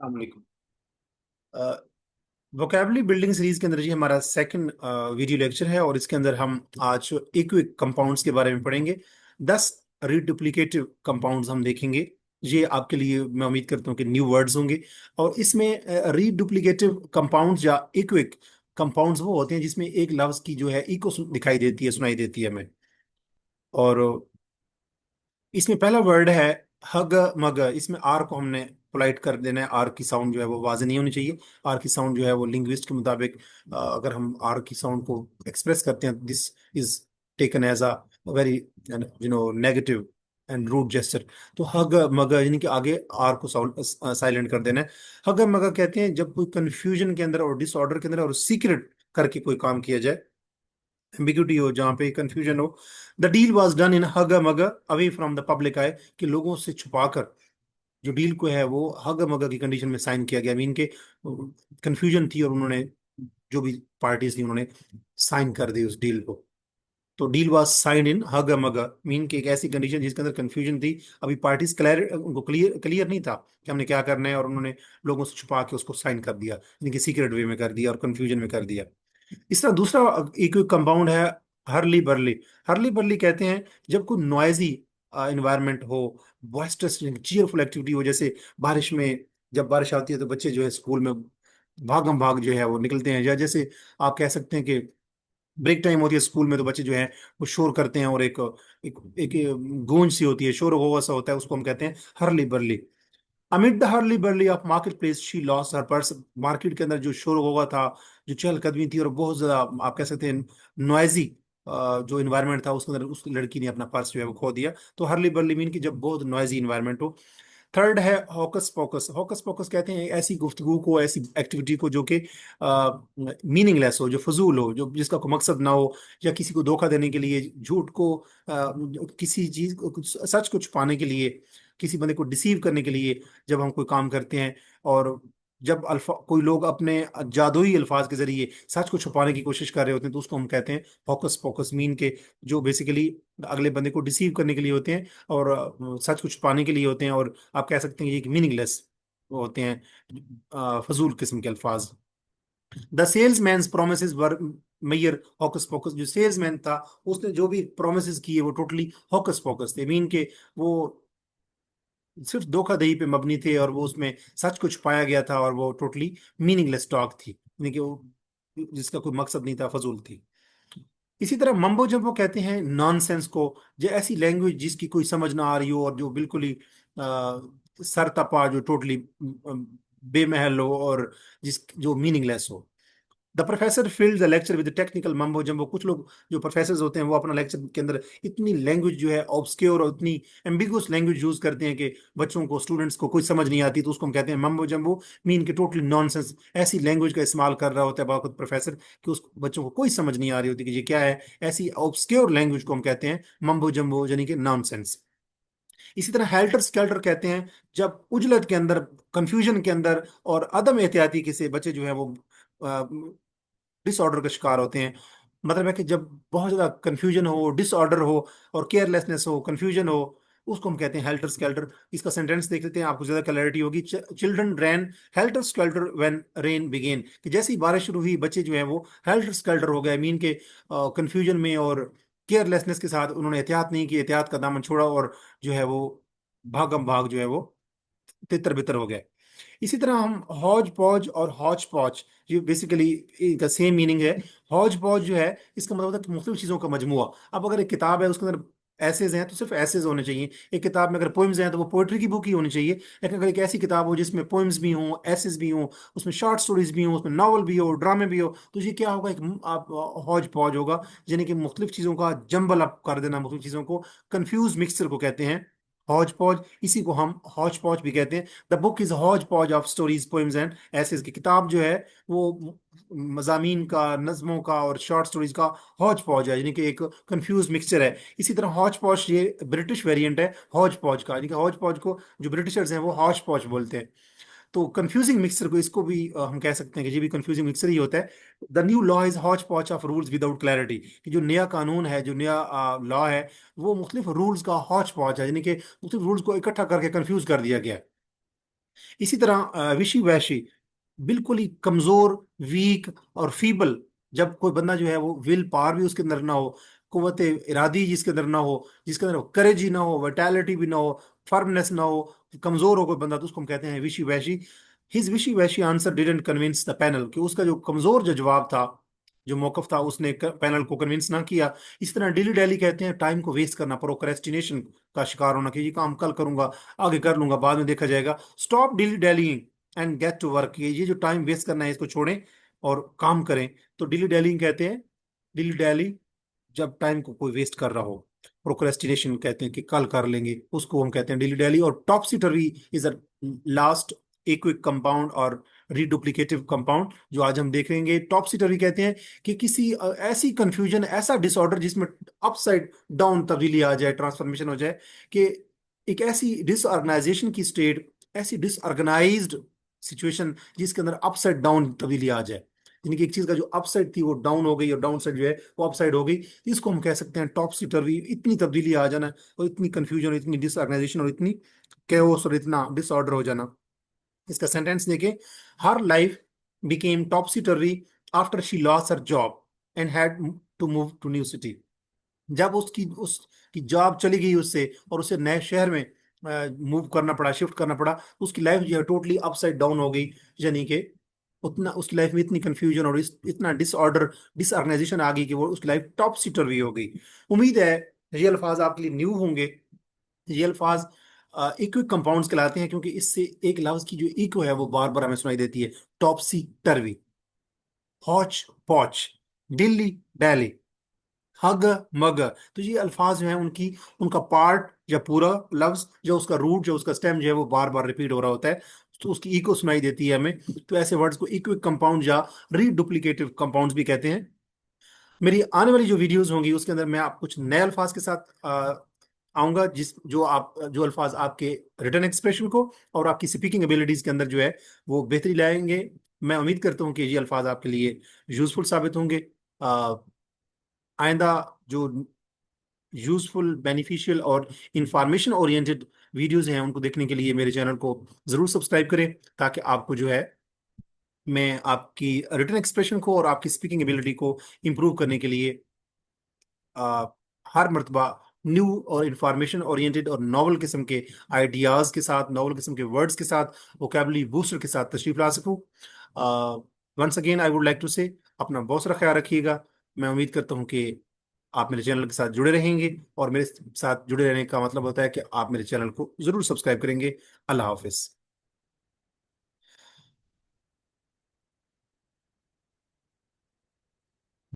अलैक्म। Vocabulary building series के अंदर जी हमारा सेकंड वीडियो लेक्चर है और इसके अंदर हम आज इक्विक कंपाउंड्स के बारे में पढ़ेंगे। 10 रिडुप्लीकेटिव कंपाउंड्स हम देखेंगे। ये आपके लिए मैं उम्मीद करता हूँ कि न्यू वर्ड्स होंगे। और इसमें रिडुप्लीकेटिव कंपाउंड्स या इक्विक कंपाउंड्स वो होते हैं जिसमें एक लफ्ज की जो है इको दिखाई देती है, सुनाई देती है हमें। और इसमें पहला वर्ड है हग मग। इसमें आर को हमने पोलाइट कर देना है। आर की साउंड जो है वो वाज़ नहीं होनी चाहिए। आर की साउंड जो है वो लिंग्विस्ट के मुताबिक अगर हम आर की साउंड को एक्सप्रेस करते हैं, this is taken as a very negative and rude gesture. तो हग मग यानी कि आगे आर को साइलेंट कर देना है। हग मग कहते हैं जब कोई कंफ्यूजन के अंदर और डिसऑर्डर के अंदर और सीक्रेट करके कोई काम किया जाए, एम्बिग्यूटी हो, जहाँ पे कंफ्यूजन हो। The deal was done in हग mugger away from the public eye, कि लोगों से छुपाकर जो डील को है वो हग मग की कंडीशन में साइन किया गया। मीन के कंफ्यूजन थी और उन्होंने, जो भी पार्टीज थी, उन्होंने साइन कर दी उस डील को। तो डील वाज साइंड इन हग मग, मीन के एक ऐसी कंडीशन जिसके अंदर कंफ्यूजन थी। अभी पार्टीज क्लियर, उनको क्लियर क्लियर नहीं था कि हमने क्या करना है, और उन्होंने लोगों से छुपा के उसको साइन कर दिया, यानी कि सीक्रेट वे में कर दिया और कंफ्यूजन में कर दिया। इस तरह दूसरा एक कंपाउंड है हर्ली बर्ली। हर्ली बर्ली कहते हैं जब कोई नॉइजी इन्वायरमेंट हो, बॉइस्टरस चीयरफुल एक्टिविटी हो। जैसे बारिश में, जब बारिश आती है तो बच्चे जो है स्कूल में भागम भाग जो है वो निकलते हैं, या जैसे आप कह सकते हैं कि ब्रेक टाइम होती है स्कूल में तो बच्चे जो है वो शोर करते हैं, और एक गूंज सी होती है, शोर हुआ सा होता है, उसको हम कहते हैं Hurley barley. Amid the Hurley barley of market place she lost her purse. Market के अंदर जो शोर होगा था, जो चहलकदमी थी और बहुत ज्यादा आप कह सकते हैं नॉइजी जो इन्वायरमेंट था, उसके अंदर उस लड़की ने अपना पर्स जो है वो खो दिया। तो हर्ली बर्ली मीन कि जब बहुत नॉइजी इन्वायरमेंट हो। थर्ड है हॉकस पॉकस। हॉकस पॉकस कहते हैं ऐसी गुफ्तगू को, ऐसी एक्टिविटी को जो कि मीनिंगलेस हो, जो फजूल हो, जो जिसका कोई मकसद ना हो, या किसी को धोखा देने के लिए, झूठ को किसी चीज को सच को छुपाने के लिए, किसी बंदे को डिसीव करने के लिए जब हम कोई काम करते हैं, और जब अल्फा कोई लोग अपने जादुई अल्फाज के जरिए सच को छुपाने की कोशिश कर रहे होते हैं, तो उसको हम कहते हैं हॉकस पॉकस। मीन के जो बेसिकली अगले बंदे को डिसीव करने के लिए होते हैं और सच को छुपाने के लिए होते हैं, और आप कह सकते हैं ये मीनिंगलेस होते हैं, फजूल किस्म के अल्फाज। द सेल्समैन प्रोमिस वर मैयर हॉकस पॉकस। जो सेल्समैन था उसने जो भी प्रोमिस किए वो टोटली हॉकस पॉकस थे। मीन के वो सिर्फ धोखाधड़ी पे मबनी थे, और वो उसमें सच को छुपाया गया था, और वो टोटली मीनिंगलेस टॉक थी, यानी कि वो जिसका कोई मकसद नहीं था, फजूल थी। इसी तरह मम्बो जम्बो कहते हैं नॉनसेंस को, जो ऐसी लैंग्वेज जिसकी कोई समझ ना आ रही हो, और जो बिल्कुल ही सरतपा, जो टोटली बेमहल हो, और जिस जो मीनिंगलेस हो। The professor filled the lecture with technical mumbo jumbo. कुछ लोग जो प्रोफेसर होते हैं वो अपना लेक्चर के अंदर इतनी लैंग्वेज जो है ऑब्सक्योर और इतनी एम्बिगुअस लैंग्वेज यूज करते हैं कि बच्चों को, स्टूडेंट्स को कोई समझ नहीं आती, तो उसको हम कहते हैं मम्बो जम्बो। मीन के टोटली नॉनसेंस, ऐसी लैंग्वेज का इस्तेमाल कर रहा होता है बाखुद प्रोफेसर कि उस बच्चों को कोई समझ नहीं आ रही होती कि ये क्या है। ऐसी ऑब्सक्योर लैंग्वेज को हम कहते हैं मम्बो जम्बो, यानी कि नॉनसेंस। इसी तरह हेल्टर स्केल्टर कहते हैं जब उजलत के अंदर, कंफ्यूजन के अंदर और अदम एहतियाती के से बच्चे जो है वो डिसऑर्डर का शिकार होते हैं। मतलब है कि जब बहुत ज्यादा कंफ्यूजन हो, डिसऑर्डर हो, और केयरलेसनेस हो, कंफ्यूजन हो, उसको हम कहते हैं हेल्टर स्केल्टर। इसका सेंटेंस देख लेते हैं, आपको ज्यादा क्लैरिटी होगी। Children ran helter skelter when rain began. कि जैसे ही बारिश शुरू हुई बच्चे जो है वो हेल्टर स्केल्टर हो गए। मीन के कंफ्यूजन में और केयरलेसनेस के साथ उन्होंने एहतियात नहीं की, एहतियात का दामन छोड़ा, और जो है वो भागम भाग जो है वो तितर बितर हो गए। इसी तरह हम हौज पौज और हौच पौच, ये बेसिकली इनका सेम मीनिंग है। हौज पौज जो है इसका मतलब होता है कि मुख्तलिफ चीज़ों का मजमुआ। अब अगर एक किताब है उसके अंदर एसेज हैं तो सिर्फ एसेज होने चाहिए। एक किताब में अगर पोइम्स हैं तो वो पोइट्री की बुक ही होनी चाहिए। लेकिन अगर एक ऐसी किताब हो जिसमें पोइम्स भी हों, एसेज भी हों, उसमें शॉर्ट स्टोरीज भी हों, उसमें नॉवल भी हो, ड्रामे भी हो, तो ये क्या होगा, एक आप हौज पौज होगा। यानी कि मुख्तलिफ चीज़ों का जंबल अप कर देना, मुख्तलिफ चीज़ों को कंफ्यूज मिक्सचर को कहते हैं हौज पौज। इसी को हम हौज पौज भी कहते हैं। The book is Hauz पौज of stories, poems and ऐसेज। की किताब जो है वो मजामीन का, नज्मों का और शॉर्ट स्टोरीज का हौज पौज है, यानी कि एक कंफ्यूज मिक्सचर है। इसी तरह हौज पौज ये ब्रिटिश वेरिएंट है हौज पौज का, यानी कि हौज पौज को जो ब्रिटिशर्स हैं वो हौज पौज बोलते हैं। तो कंफ्यूजिंग मिक्सचर को, इसको भी हम कह सकते हैं कि ये भी कंफ्यूजिंग मिक्सचर ही होता है। The new law is Hooch पॉच ऑफ रूल्स विदाउट क्लैरिटी। कि जो नया कानून है, जो नया लॉ है, वो मुख्तलिफ रूल्स का हॉच पॉच है, यानी कि मुख्तलिफ रूल्स को इकट्ठा करके कंफ्यूज कर दिया गया है। इसी तरह विशी वैशी, बिल्कुल ही कमजोर, वीक और फीबल। जब कोई बंदा जो है वो विल पावर भी उसके अंदर ना हो, कुव्वत इरादी जिसके अंदर ना हो, जिसके अंदर करेज ही ना हो, वाइटैलिटी भी ना हो, फर्मनेस ना हो, कमजोर हो कोई बंदा, तो उसको हम कहते हैं विशी washy. His wishy washy answer didn't convince the panel, कि उसका जो कमजोर जो जवाब था, जो मौकफ था, उसने पैनल को कन्विंस ना किया। इस तरह डिली डैली कहते हैं टाइम को वेस्ट करना, प्रोक्रेस्टिनेशन का शिकार होना, कि ये काम कल करूंगा, आगे कर लूंगा, बाद में देखा जाएगा। Stop dilly dallying and get to work. ये जो टाइम वेस्ट करना है इसको छोड़ें और काम करें। तो डिली डैलिंग कहते हैं, डिली डैली जब टाइम को कोई वेस्ट कर रहा हो। प्रोक्रेस्टिनेशन कहते हैं कि कल कर लेंगे, उसको हम कहते हैं डिली डैली। और टॉपसी टर्वी इज अ लास्ट इक्विक कंपाउंड और रीडुप्लीकेटिव कंपाउंड जो आज हम देखेंगे। टॉपसी टर्वी कहते हैं कि किसी ऐसी कंफ्यूजन, ऐसा डिसऑर्डर जिसमें अपसाइड डाउन तब्दीली आ जाए, ट्रांसफॉर्मेशन हो जाए, कि एक ऐसी डिसऑर्गेनाइजेशन की स्टेट, ऐसी डिसऑर्गेनाइज्ड सिचुएशन जिसके अंदर अपसाइड डाउन तब्दीली आ जाए, यानी कि एक चीज का जो अपसाइड थी वो डाउन हो गई और डाउन साइड जो है वो अपसाइड हो गई। इसको हम कह सकते हैं टॉपसी टर्वी। इतनी तब्दीली आ जाना और इतनी कंफ्यूजन और इतनी डिसऑर्गेनाइजेशन और इतनी कैओस और इतना डिसऑर्डर हो जाना। इसका सेंटेंस देखें। Her life became topsy turvy after she lost her job and had to move to new city. जब उसकी जॉब चली गई उससे और उसे नए शहर में मूव करना पड़ा, शिफ्ट करना पड़ा, तो उसकी लाइफ जो है टोटली अपसाइड डाउन हो गई। यानी कि उतना उसकी लाइफ में इतनी कंफ्यूजन और इतना डिसऑर्डर, डिसऑर्गेनाइजेशन आ गई कि वो उसकी लाइफ टॉप सीटर भी हो गई। उम्मीद है ये अल्फाज आपके लिए न्यू होंगे। ये अल्फाज इक्विक कंपाउंड्स कहलाते हैं, क्योंकि इससे एक लफ्ज की जो इको है वो बार बार हमें सुनाई देती है। टॉपसी टर्वी, हॉच पॉच, दिल्ली डैली, हग मग। तो ये अल्फाज जो हैं उनकी, उनका पार्ट या पूरा लफ्ज, जो उसका रूट, जो उसका स्टेम जो है वो बार बार रिपीट हो रहा होता है, तो उसकी इको सुनाई देती है हमें। तो ऐसे वर्ड्स को इक्विक कंपाउंड या रीडुप्लीकेटिव कंपाउंड्स भी कहते हैं। मेरी आने वाली जो वीडियोस होंगी उसके अंदर मैं आप कुछ नए अल्फाज के साथ आऊंगा, जिस जो आप जो अल्फाज आपके रिटर्न एक्सप्रेशन को और आपकी स्पीकिंग एबिलिटीज के अंदर जो है वो बेहतरी लाएंगे। मैं उम्मीद करता हूँ कि ये अल्फाज आपके लिए यूजफुल साबित होंगे। अ, आइंदा जो यूजफुल, बेनिफिशियल और इंफॉर्मेशन ओरिएंटेड वीडियोस हैं उनको देखने के लिए मेरे चैनल को जरूर सब्सक्राइब करें, ताकि आपको जो है मैं आपकी रिटन एक्सप्रेशन को और आपकी स्पीकिंग एबिलिटी को इम्प्रूव करने के लिए आ, हर मर्तबा न्यू और इंफॉर्मेशन ओरिएंटेड और नॉवल किस्म के आइडियाज के साथ, नॉवल किस्म के वर्ड्स के साथ, वोकेबलरी बूस्टर के साथ तशरीफ ला सकूं। Once again I would like to say, अपना बहुत सारा ख्याल रखिएगा। मैं उम्मीद करता हूं कि आप मेरे चैनल के साथ जुड़े रहेंगे, और मेरे साथ जुड़े रहने का मतलब होता है कि आप मेरे चैनल को जरूर सब्सक्राइब करेंगे। अल्लाह हाफिज।